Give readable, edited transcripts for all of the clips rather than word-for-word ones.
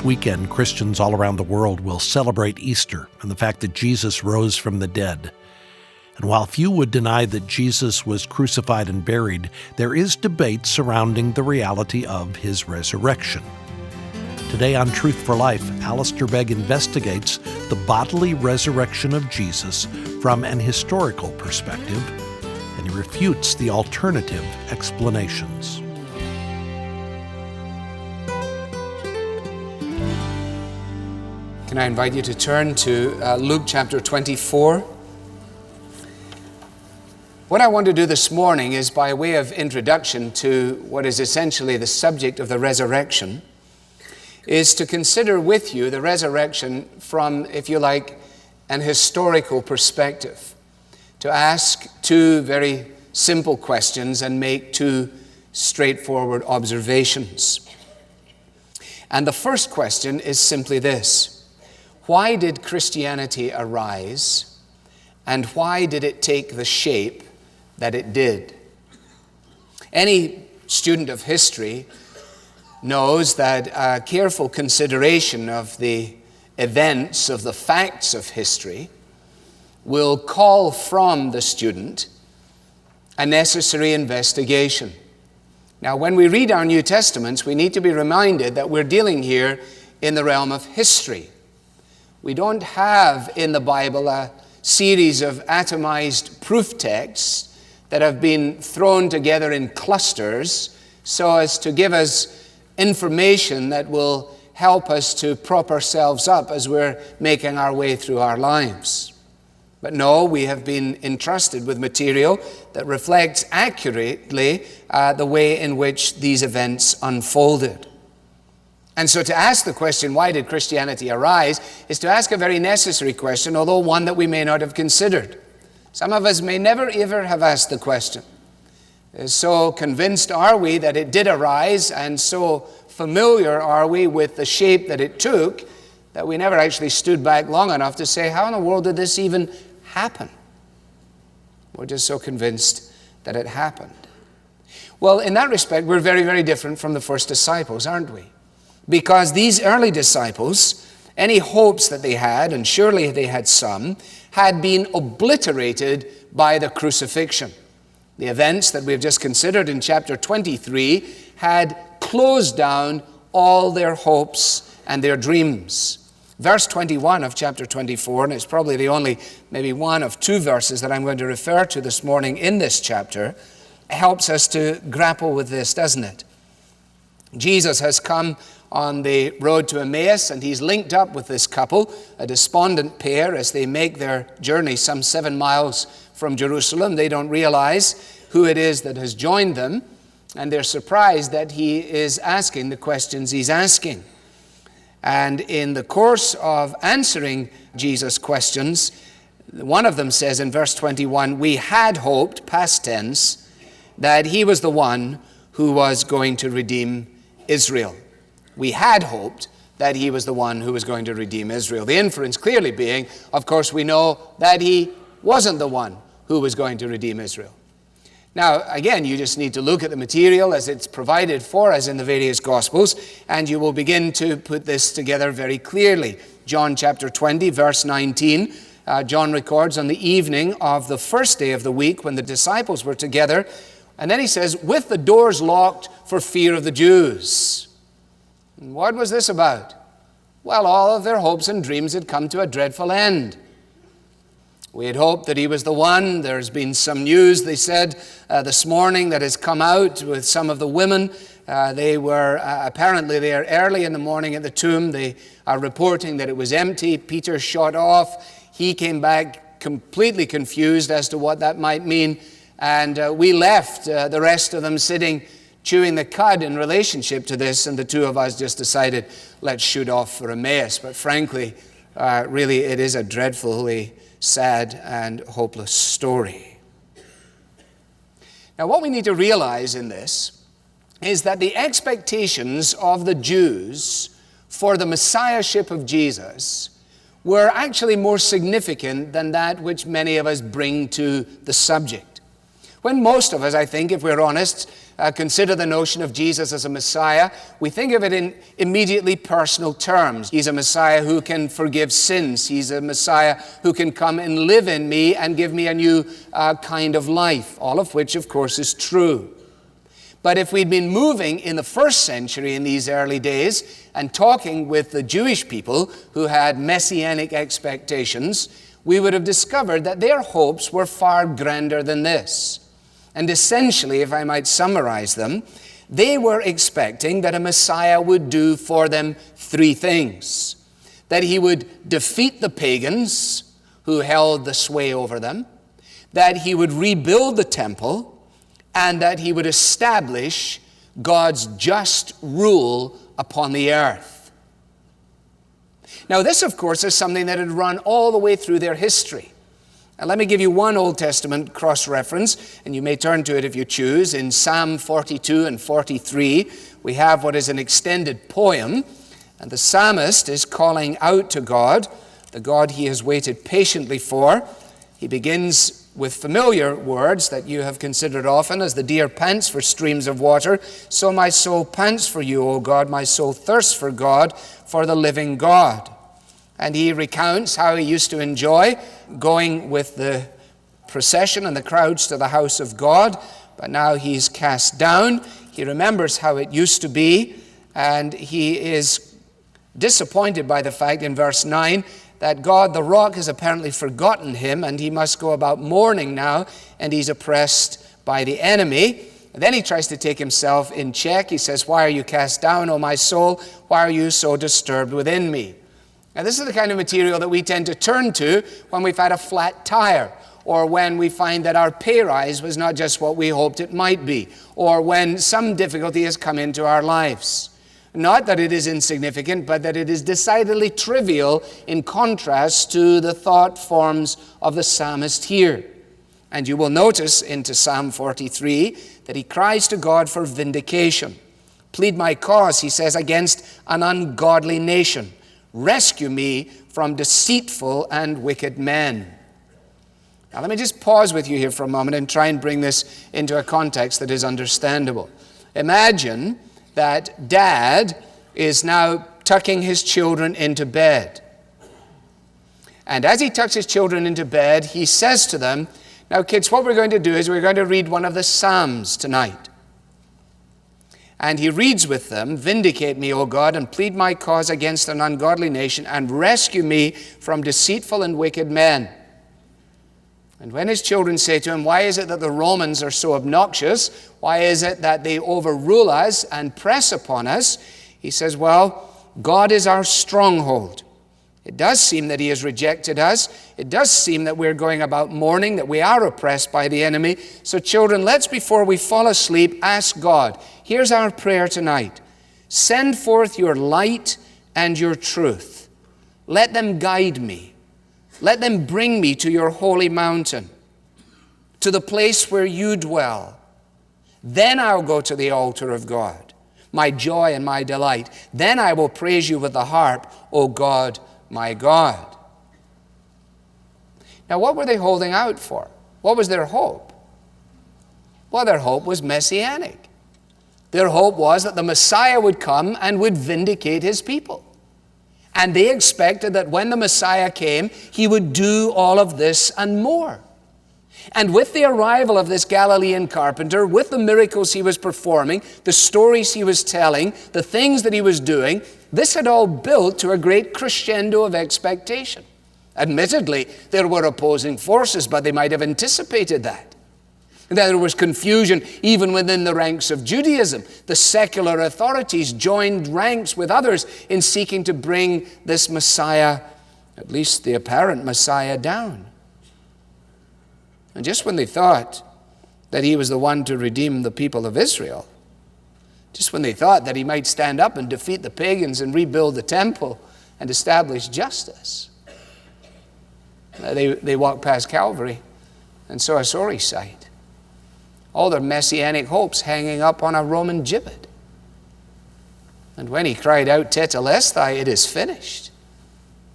weekend, Christians all around the world will celebrate Easter and the fact that Jesus rose from the dead. And while few would deny that Jesus was crucified and buried, there is debate surrounding the reality of his resurrection. Today on Truth for Life, Alistair Begg investigates the bodily resurrection of Jesus from an historical perspective, and he refutes the alternative explanations. Can I invite you to turn to Luke chapter 24? What I want to do this morning is, by way of introduction to what is essentially the subject of the resurrection, is to consider with you the resurrection from, if you like, an historical perspective. To ask two very simple questions and make two straightforward observations. And the first question is simply this: why did Christianity arise, and why did it take the shape that it did? Any student of history knows that a careful consideration of the events, of the facts of history, will call from the student a necessary investigation. Now, when we read our New Testaments, we need to be reminded that we're dealing here in the realm of history. We don't have in the Bible a series of atomized proof texts that have been thrown together in clusters so as to give us information that will help us to prop ourselves up as we're making our way through our lives. But no, we have been entrusted with material that reflects accurately the way in which these events unfolded. And so to ask the question, why did Christianity arise, is to ask a very necessary question, although one that we may not have considered. Some of us may never ever have asked the question. So convinced are we that it did arise, and so familiar are we with the shape that it took, that we never actually stood back long enough to say, how in the world did this even happen? We're just so convinced that it happened. Well, in that respect, we're very, very different from the first disciples, aren't we? Because these early disciples, any hopes that they had, and surely they had some, had been obliterated by the crucifixion. The events that we've just considered in chapter 23 had closed down all their hopes and their dreams. Verse 21 of chapter 24, and it's probably the only, maybe one of two verses that I'm going to refer to this morning in this chapter, helps us to grapple with this, doesn't it? Jesus has come on the road to Emmaus, and he's linked up with this couple, a despondent pair, as they make their journey some 7 miles from Jerusalem. They don't realize who it is that has joined them, and they're surprised that he is asking the questions he's asking. And in the course of answering Jesus' questions, one of them says in verse 21, we had hoped, past tense, that he was the one who was going to redeem Israel. We had hoped that he was the one who was going to redeem Israel. The inference clearly being, of course, we know that he wasn't the one who was going to redeem Israel. Now, again, you just need to look at the material as it's provided for us in the various Gospels, and you will begin to put this together very clearly. John chapter 20, verse 19, John records on the evening of the first day of the week when the disciples were together, and then he says, with the doors locked for fear of the Jews. What was this about? Well, all of their hopes and dreams had come to a dreadful end. We had hoped that he was the one. There's been some news, they said, this morning that has come out with some of the women. They were apparently there early in the morning at the tomb. They are reporting that it was empty. Peter shot off. He came back completely confused as to what that might mean. And we left the rest of them sitting chewing the cud in relationship to this, and the two of us just decided, let's shoot off for Emmaus. But frankly, really, it is a dreadfully sad and hopeless story. Now, what we need to realize in this is that the expectations of the Jews for the Messiahship of Jesus were actually more significant than that which many of us bring to the subject. When most of us, I think, if we're honest, consider the notion of Jesus as a Messiah, we think of it in immediately personal terms. He's a Messiah who can forgive sins. He's a Messiah who can come and live in me and give me a new kind of life, all of which, of course, is true. But if we'd been moving in the first century in these early days and talking with the Jewish people who had messianic expectations, we would have discovered that their hopes were far grander than this. And essentially, if I might summarize them, they were expecting that a Messiah would do for them three things. That he would defeat the pagans who held the sway over them, that he would rebuild the temple, and that he would establish God's just rule upon the earth. Now this, of course, is something that had run all the way through their history. Now, let me give you one Old Testament cross-reference, and you may turn to it if you choose. In Psalm 42 and 43, we have what is an extended poem, and the psalmist is calling out to God, the God he has waited patiently for. He begins with familiar words that you have considered often, as the deer pants for streams of water, so my soul pants for you, O God, my soul thirsts for God, for the living God. And he recounts how he used to enjoy going with the procession and the crowds to the house of God, but now he's cast down. He remembers how it used to be, and he is disappointed by the fact in verse 9 that God, the rock, has apparently forgotten him, and he must go about mourning now, and he's oppressed by the enemy. And then he tries to take himself in check. He says, "Why are you cast down, O my soul? Why are you so disturbed within me?" Now, this is the kind of material that we tend to turn to when we've had a flat tire, or when we find that our pay rise was not just what we hoped it might be, or when some difficulty has come into our lives. Not that it is insignificant, but that it is decidedly trivial in contrast to the thought forms of the psalmist here. And you will notice into Psalm 43 that he cries to God for vindication. "Plead my cause," he says, "against an ungodly nation. Rescue me from deceitful and wicked men." Now let me just pause with you here for a moment and try and bring this into a context that is understandable. Imagine that dad is now tucking his children into bed. And as he tucks his children into bed, he says to them, "Now kids, what we're going to do is we're going to read one of the Psalms tonight." And he reads with them, "Vindicate me, O God, and plead my cause against an ungodly nation, and rescue me from deceitful and wicked men." And when his children say to him, "Why is it that the Romans are so obnoxious? Why is it that they overrule us and press upon us?" He says, "Well, God is our stronghold. It does seem that he has rejected us. It does seem that we're going about mourning, that we are oppressed by the enemy. So children, let's, before we fall asleep, ask God. Here's our prayer tonight. Send forth your light and your truth. Let them guide me. Let them bring me to your holy mountain, to the place where you dwell. Then I'll go to the altar of God, my joy and my delight. Then I will praise you with the harp, O God, my God." Now, what were they holding out for? What was their hope? Well, their hope was messianic. Their hope was that the Messiah would come and would vindicate his people. And they expected that when the Messiah came, he would do all of this and more. And with the arrival of this Galilean carpenter, with the miracles he was performing, the stories he was telling, the things that he was doing, this had all built to a great crescendo of expectation. Admittedly, there were opposing forces, but they might have anticipated that. And there was confusion even within the ranks of Judaism. The secular authorities joined ranks with others in seeking to bring this Messiah, at least the apparent Messiah, down. And just when they thought that he was the one to redeem the people of Israel, just when they thought that he might stand up and defeat the pagans and rebuild the temple and establish justice, they walked past Calvary and saw a sorry sight. All their messianic hopes hanging up on a Roman gibbet. And when he cried out, "Tetelestai, it is finished,"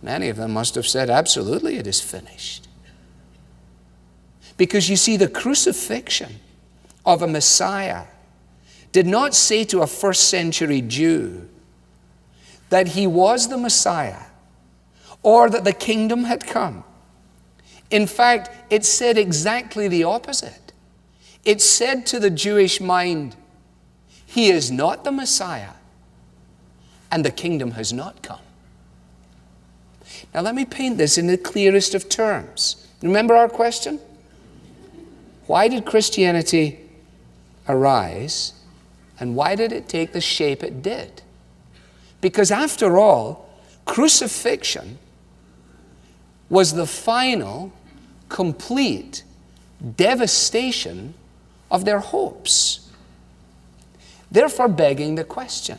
many of them must have said, "Absolutely, it is finished." Because you see, the crucifixion of a Messiah did not say to a first century Jew that he was the Messiah or that the kingdom had come. In fact, it said exactly the opposite. It said to the Jewish mind, he is not the Messiah, and the kingdom has not come. Now let me paint this in the clearest of terms. Remember our question? Why did Christianity arise, and why did it take the shape it did? Because after all, crucifixion was the final, complete devastation of their hopes. Therefore begging the question,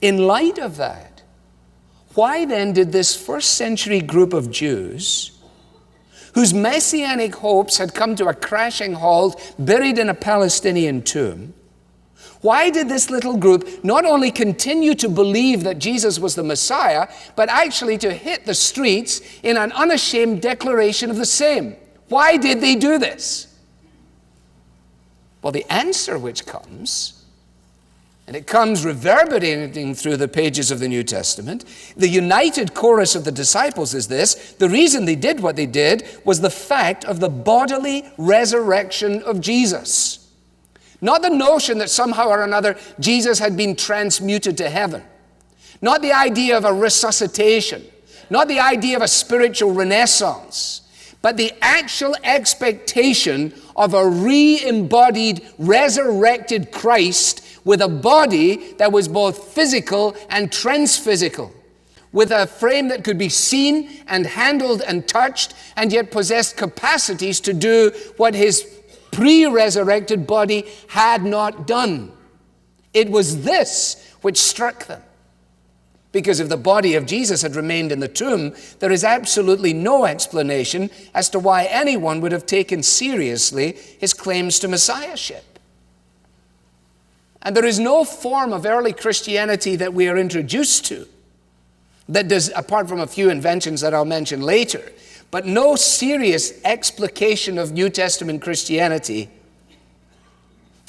in light of that, why then did this first century group of Jews, whose messianic hopes had come to a crashing halt, buried in a Palestinian tomb, why did this little group not only continue to believe that Jesus was the Messiah, but actually to hit the streets in an unashamed declaration of the same? Why did they do this? Well, the answer which comes, and it comes reverberating through the pages of the New Testament, the united chorus of the disciples is this: the reason they did what they did was the fact of the bodily resurrection of Jesus. Not the notion that somehow or another Jesus had been transmuted to heaven. Not the idea of a resuscitation. Not the idea of a spiritual renaissance. But the actual expectation of a re-embodied, resurrected Christ with a body that was both physical and transphysical, with a frame that could be seen and handled and touched, and yet possessed capacities to do what his pre-resurrected body had not done. It was this which struck them. Because if the body of Jesus had remained in the tomb, there is absolutely no explanation as to why anyone would have taken seriously his claims to messiahship. And there is no form of early Christianity that we are introduced to that does, apart from a few inventions that I'll mention later, but no serious explication of New Testament Christianity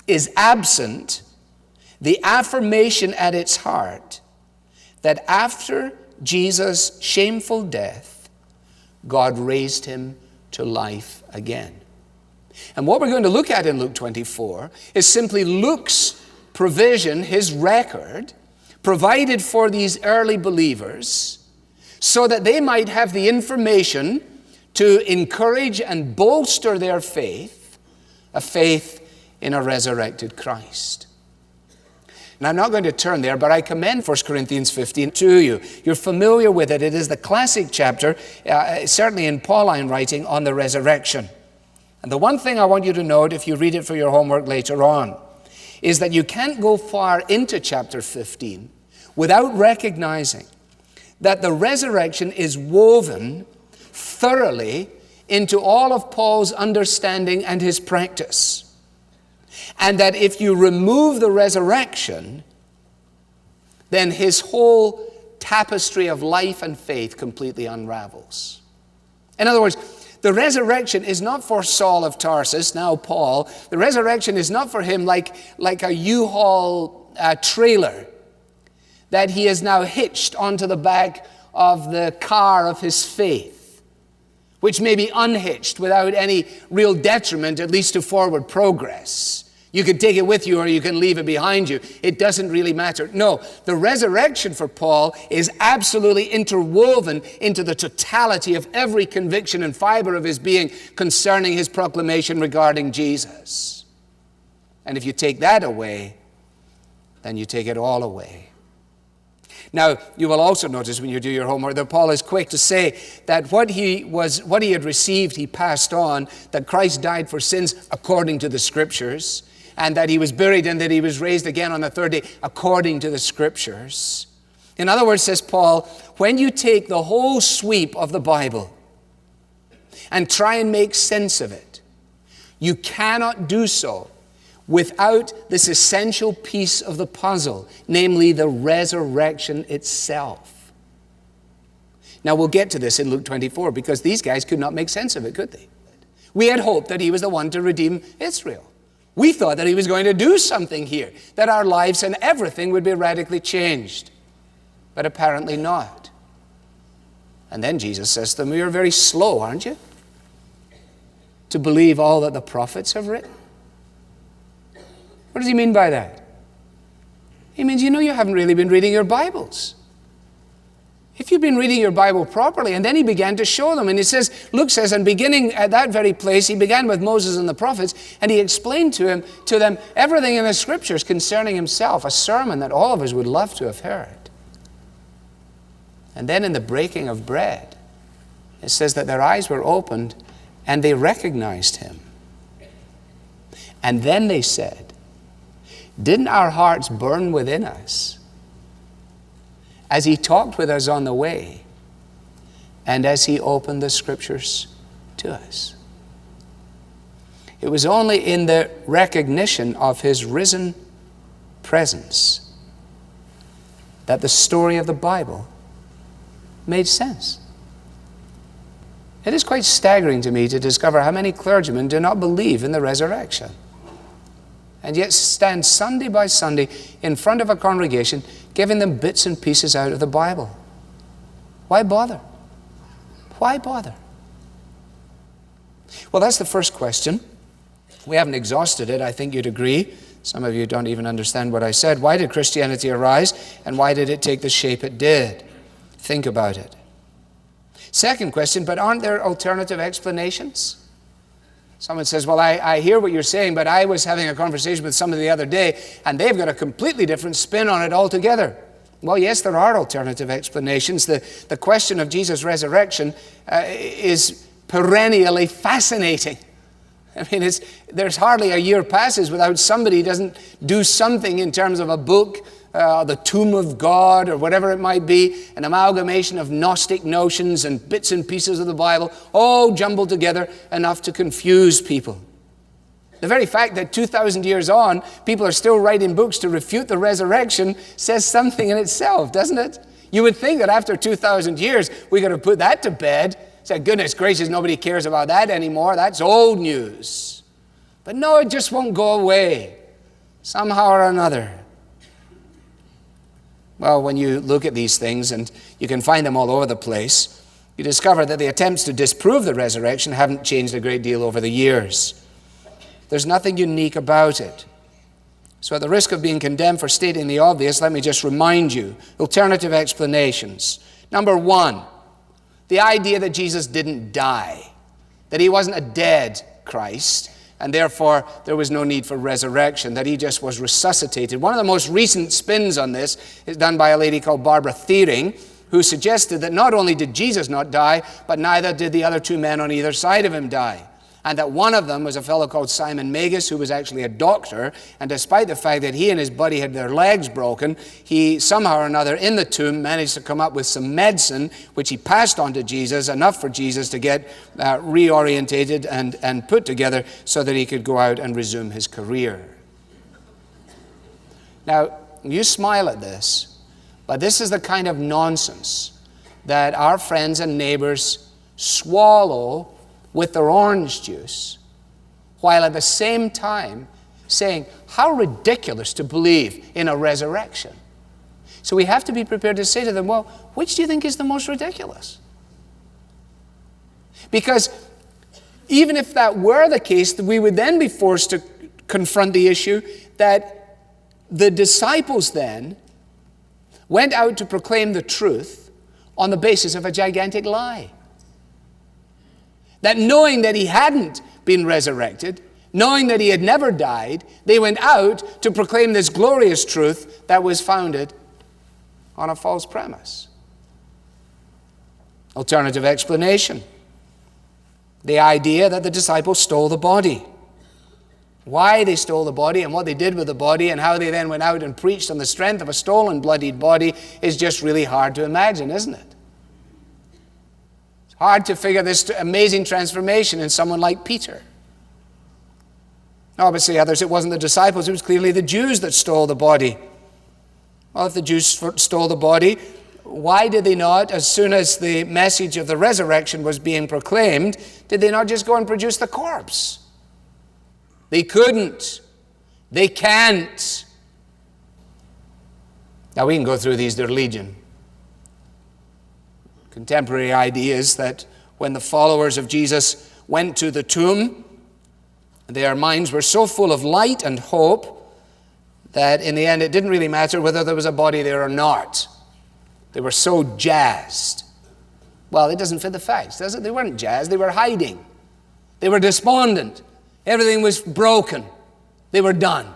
is absent the affirmation at its heart that after Jesus' shameful death, God raised him to life again. And what we're going to look at in Luke 24 is simply Luke's provision, his record, provided for these early believers so that they might have the information to encourage and bolster their faith, a faith in a resurrected Christ. And I'm not going to turn there, but I commend 1 Corinthians 15 to you. You're familiar with it. It is the classic chapter, certainly in Pauline writing, on the resurrection. And the one thing I want you to note, if you read it for your homework later on, is that you can't go far into chapter 15 without recognizing that the resurrection is woven thoroughly into all of Paul's understanding and his practice. And that if you remove the resurrection, then his whole tapestry of life and faith completely unravels. In other words, the resurrection is not for Saul of Tarsus, now Paul. The resurrection is not for him like a U-Haul trailer that he has now hitched onto the back of the car of his faith, which may be unhitched without any real detriment, at least to forward progress. You can take it with you or you can leave it behind you. It doesn't really matter. No, the resurrection for Paul is absolutely interwoven into the totality of every conviction and fiber of his being concerning his proclamation regarding Jesus. And if you take that away, then you take it all away. Now, you will also notice when you do your homework that Paul is quick to say that what he had received, he passed on, that Christ died for sins according to the Scriptures, and that he was buried and that he was raised again on the third day according to the Scriptures. In other words, says Paul, when you take the whole sweep of the Bible and try and make sense of it, you cannot do so without this essential piece of the puzzle, namely the resurrection itself. Now we'll get to this in Luke 24 because these guys could not make sense of it, could they? We had hoped that he was the one to redeem Israel. We thought that he was going to do something here, that our lives and everything would be radically changed. But apparently not. And then Jesus says to them, you're very slow, aren't you, to believe all that the prophets have written? What does he mean by that? He means, you haven't really been reading your Bibles. If you've been reading your Bible properly, and then he began to show them, and he says, Luke says, and beginning at that very place, he began with Moses and the prophets, and he explained to them everything in the Scriptures concerning himself, a sermon that all of us would love to have heard. And then in the breaking of bread, it says that their eyes were opened, and they recognized him. And then they said, didn't our hearts burn within us as he talked with us on the way, and as he opened the Scriptures to us? It was only in the recognition of his risen presence that the story of the Bible made sense. It is quite staggering to me to discover how many clergymen do not believe in the resurrection, and yet stand Sunday by Sunday in front of a congregation giving them bits and pieces out of the Bible. Why bother? Why bother? Well, that's the first question. We haven't exhausted it, I think you'd agree. Some of you don't even understand what I said. Why did Christianity arise, and why did it take the shape it did? Think about it. Second question, but aren't there alternative explanations? Someone says, well, I hear what you're saying, but I was having a conversation with somebody the other day, and they've got a completely different spin on it altogether. Well, yes, there are alternative explanations. The question of Jesus' resurrection is perennially fascinating. I mean, there's hardly a year passes without somebody doesn't do something in terms of a book, the tomb of God, or whatever it might be, an amalgamation of Gnostic notions and bits and pieces of the Bible, all jumbled together enough to confuse people. The very fact that 2,000 years on, people are still writing books to refute the resurrection says something in itself, doesn't it? You would think that after 2,000 years, we got to put that to bed. Say, goodness gracious, nobody cares about that anymore. That's old news. But no, it just won't go away, somehow or another. Well, when you look at these things, and you can find them all over the place, you discover that the attempts to disprove the resurrection haven't changed a great deal over the years. There's nothing unique about it. So at the risk of being condemned for stating the obvious, let me just remind you, alternative explanations. Number one, the idea that Jesus didn't die, that he wasn't a dead Christ, and therefore there was no need for resurrection, that he just was resuscitated. One of the most recent spins on this is done by a lady called Barbara Thiering, who suggested that not only did Jesus not die, but neither did the other two men on either side of him die. And that one of them was a fellow called Simon Magus, who was actually a doctor, and despite the fact that he and his buddy had their legs broken, he somehow or another in the tomb managed to come up with some medicine, which he passed on to Jesus, enough for Jesus to get reorientated and put together so that he could go out and resume his career. Now, you smile at this, but this is the kind of nonsense that our friends and neighbors swallow with their orange juice, while at the same time saying, how ridiculous to believe in a resurrection. So we have to be prepared to say to them, well, which do you think is the most ridiculous? Because even if that were the case, we would then be forced to confront the issue that the disciples then went out to proclaim the truth on the basis of a gigantic lie. That knowing that he hadn't been resurrected, knowing that he had never died, they went out to proclaim this glorious truth that was founded on a false premise. Alternative explanation. The idea that the disciples stole the body. Why they stole the body and what they did with the body and how they then went out and preached on the strength of a stolen, bloodied body is just really hard to imagine, isn't it? Hard to figure this amazing transformation in someone like Peter. Obviously, others, it wasn't the disciples, it was clearly the Jews that stole the body. Well, if the Jews stole the body, why did they not, as soon as the message of the resurrection was being proclaimed, did they not just go and produce the corpse? They couldn't. They can't. Now we can go through these, they're legion. Contemporary ideas that when the followers of Jesus went to the tomb, their minds were so full of light and hope that in the end it didn't really matter whether there was a body there or not. They were so jazzed. Well, it doesn't fit the facts, does it? They weren't jazzed, they were hiding. They were despondent. Everything was broken. They were done.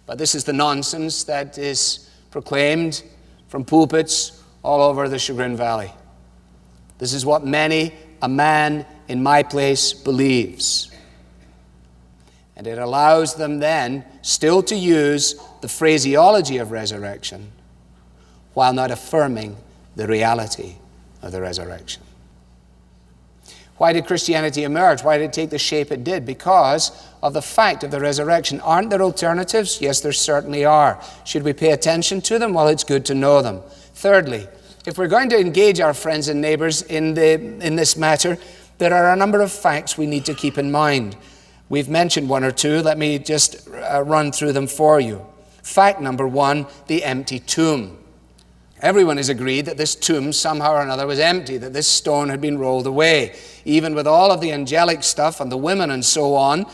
But this is the nonsense that is proclaimed from pulpits all over the Chagrin Valley. This is what many a man in my place believes. And it allows them then still to use the phraseology of resurrection while not affirming the reality of the resurrection. Why did Christianity emerge? Why did it take the shape it did? Because of the fact of the resurrection. Aren't there alternatives? Yes, there certainly are. Should we pay attention to them? Well, it's good to know them. Thirdly, if we're going to engage our friends and neighbors in this matter, there are a number of facts we need to keep in mind. We've mentioned one or two. Let me just run through them for you. Fact number one, the empty tomb. Everyone is agreed that this tomb somehow or another was empty, that this stone had been rolled away. Even with all of the angelic stuff and the women and so on,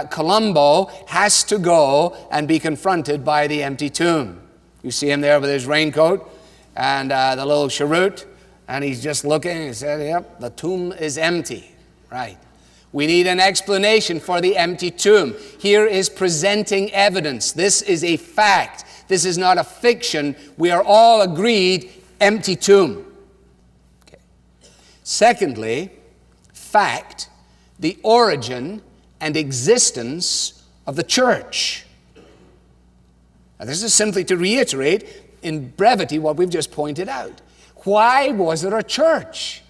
Columbo has to go and be confronted by the empty tomb. You see him there with his raincoat and the little cheroot, and he's just looking and he said, yep, the tomb is empty. Right. We need an explanation for the empty tomb. Here is presenting evidence. This is a fact. This is not a fiction. We are all agreed, empty tomb. Okay. Secondly, fact, the origin and existence of the church. Now, this is simply to reiterate in brevity what we've just pointed out. Why was there a church?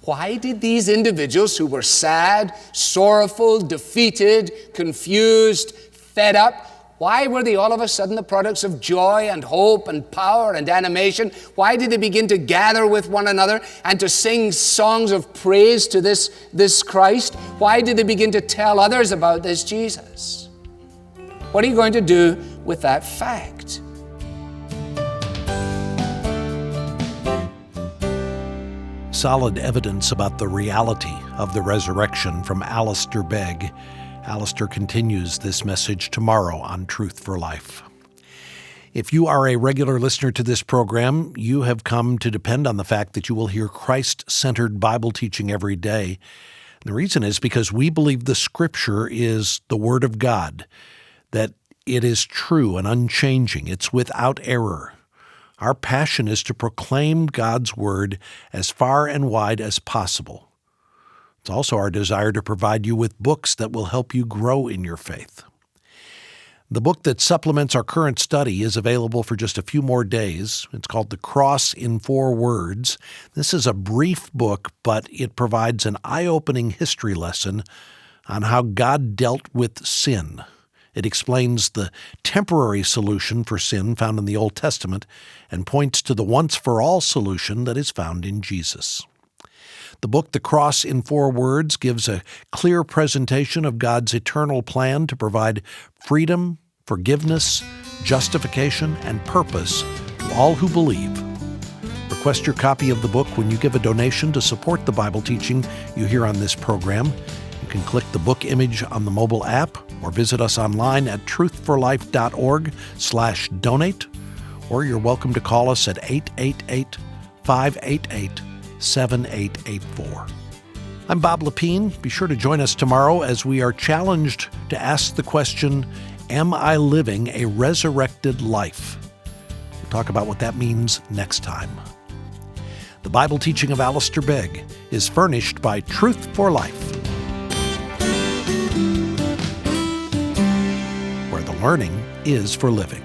Why did these individuals who were sad, sorrowful, defeated, confused, fed up, why were they all of a sudden the products of joy and hope and power and animation? Why did they begin to gather with one another and to sing songs of praise to this Christ? Why did they begin to tell others about this Jesus? What are you going to do with that fact? Solid evidence about the reality of the resurrection from Alistair Begg. Alistair continues this message tomorrow on Truth for Life. If you are a regular listener to this program, you have come to depend on the fact that you will hear Christ-centered Bible teaching every day. The reason is because we believe the Scripture is the Word of God, that it is true and unchanging. It's without error. Our passion is to proclaim God's Word as far and wide as possible. It's also our desire to provide you with books that will help you grow in your faith. The book that supplements our current study is available for just a few more days. It's called The Cross in 4 Words. This is a brief book, but it provides an eye-opening history lesson on how God dealt with sin. It explains the temporary solution for sin found in the Old Testament and points to the once-for-all solution that is found in Jesus. The book, The Cross in 4 Words, gives a clear presentation of God's eternal plan to provide freedom, forgiveness, justification, and purpose to all who believe. Request your copy of the book when you give a donation to support the Bible teaching you hear on this program. You can click the book image on the mobile app or visit us online at truthforlife.org/donate, or you're welcome to call us at 888-588-7884. I'm Bob Lepine. Be sure to join us tomorrow as we are challenged to ask the question, am I living a resurrected life? We'll talk about what that means next time. The Bible teaching of Alistair Begg is furnished by Truth for Life, where the learning is for living.